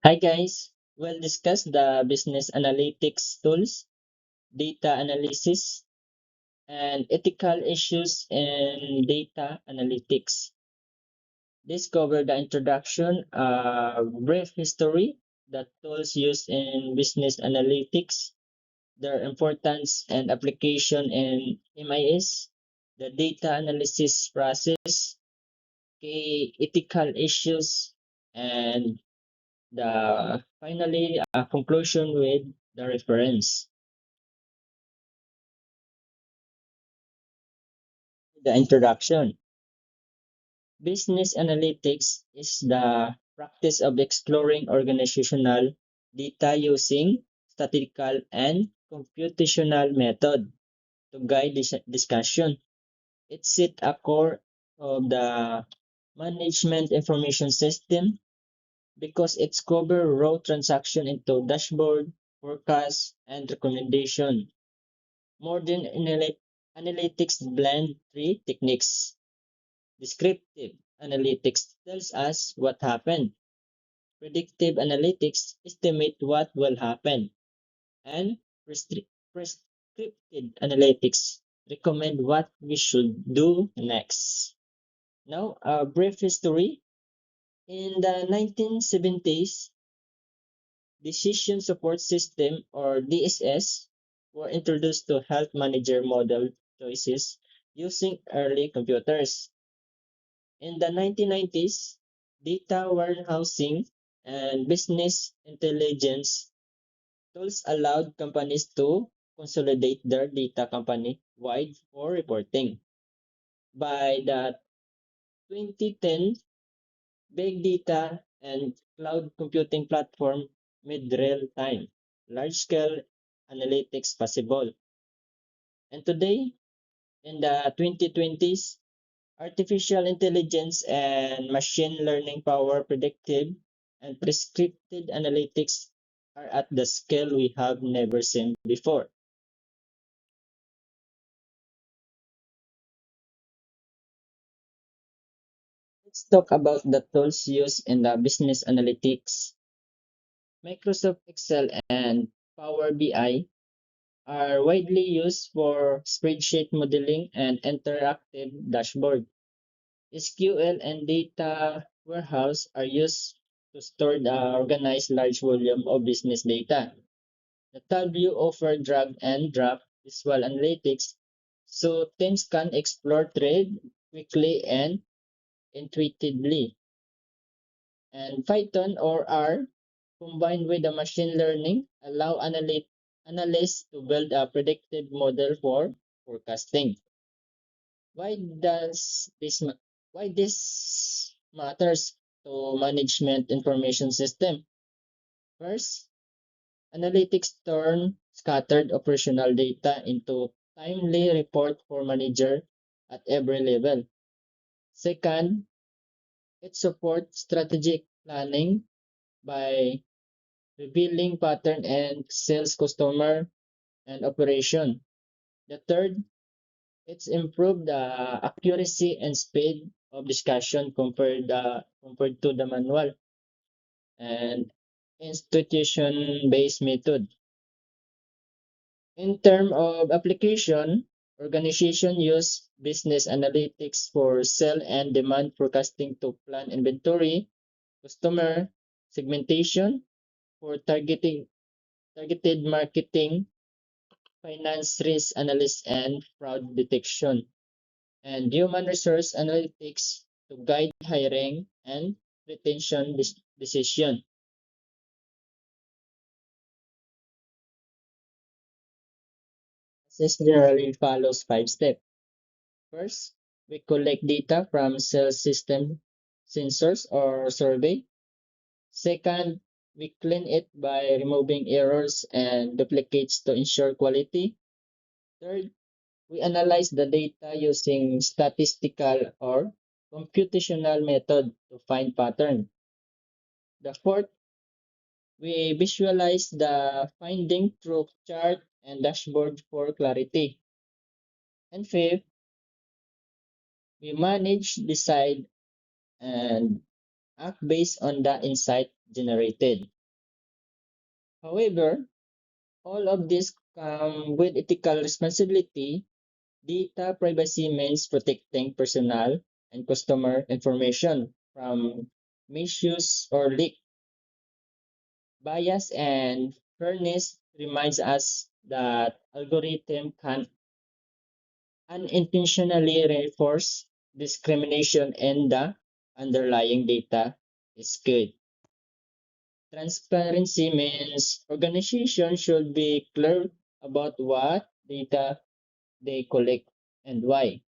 Hi guys, we'll discuss the business analytics tools, data analysis, and ethical issues in data analytics. This covers the introduction, a brief history, the tools used in business analytics, their importance and application in MIS, the data analysis process, key ethical issues, and the finally a conclusion with the reference. The introduction. Business analytics is the practice of exploring organizational data using statistical and computational method to guide discussion. It's at a core of the management information system because it's cover raw transaction into dashboard, forecast, and recommendation. Modern analytics blend three techniques. Descriptive analytics tells us what happened. Predictive analytics estimate what will happen. And prescriptive analytics recommend what we should do next. Now, a brief history. In the 1970s, Decision Support System or DSS were introduced to help manager model choices using early computers. In the 1990s, data warehousing and business intelligence tools allowed companies to consolidate their data company-wide for reporting. By the 2010, big data and cloud computing platform made real-time, large-scale analytics possible. And today, in the 2020s, artificial intelligence and machine learning power predictive and prescriptive analytics are at the scale we have never seen before. Let's talk about the tools used in the business analytics. Microsoft Excel and Power BI are widely used for spreadsheet modeling and interactive dashboard. SQL and data warehouse are used to store the organized large volume of business data. The tab view offers drag and drop visual analytics so teams can explore trade quickly and intuitively. And Python or R combined with the machine learning allow analysts to build a predictive model for forecasting. Why does this ma- why this matters to management information system? First, analytics turn scattered operational data into timely report for manager at every level. Second, it supports strategic planning by revealing pattern and sales customer and operation. The third, it's improved the accuracy and speed of discussion compared to the manual and institution-based method. In terms of application, organization use business analytics for sell and demand forecasting to plan inventory, customer segmentation for targeted marketing, finance risk analysis and fraud detection, and human resource analytics to guide hiring and retention decision. This generally follows five steps. First, we collect data from sales system sensors or survey. Second, we clean it by removing errors and duplicates to ensure quality. Third, we analyze the data using statistical or computational method to find pattern. The fourth, we visualize the finding through chart and dashboard for clarity. And fifth, we manage, decide, and act based on the insight generated. However, all of this come with ethical responsibility. Data privacy means protecting personal and customer information from misuse or leak. Bias and fairness reminds us that algorithm can unintentionally reinforce discrimination and the underlying data is good. Transparency means organizations should be clear about what data they collect and why.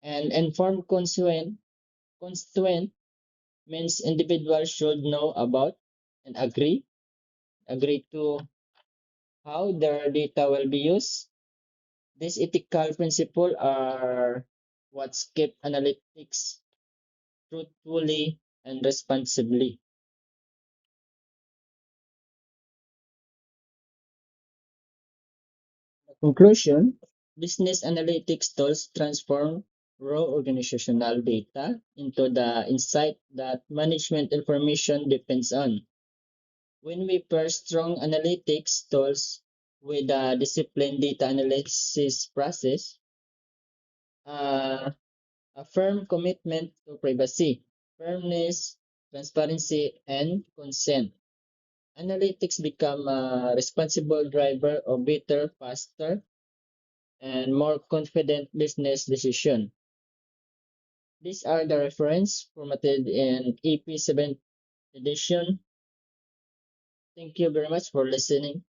And informed constituent means individuals should know about and agree to how their data will be used. These ethical principles are what keep analytics truthfully and responsibly. Conclusion: business analytics tools transform raw organizational data into the insight that management information depends on. When we pair strong analytics tools with a disciplined data analysis process, uh, a firm commitment to privacy, fairness, transparency, and consent, analytics become a responsible driver of better, faster, and more confident business decision. These are the reference formatted in EP 7th edition. Thank you very much for listening.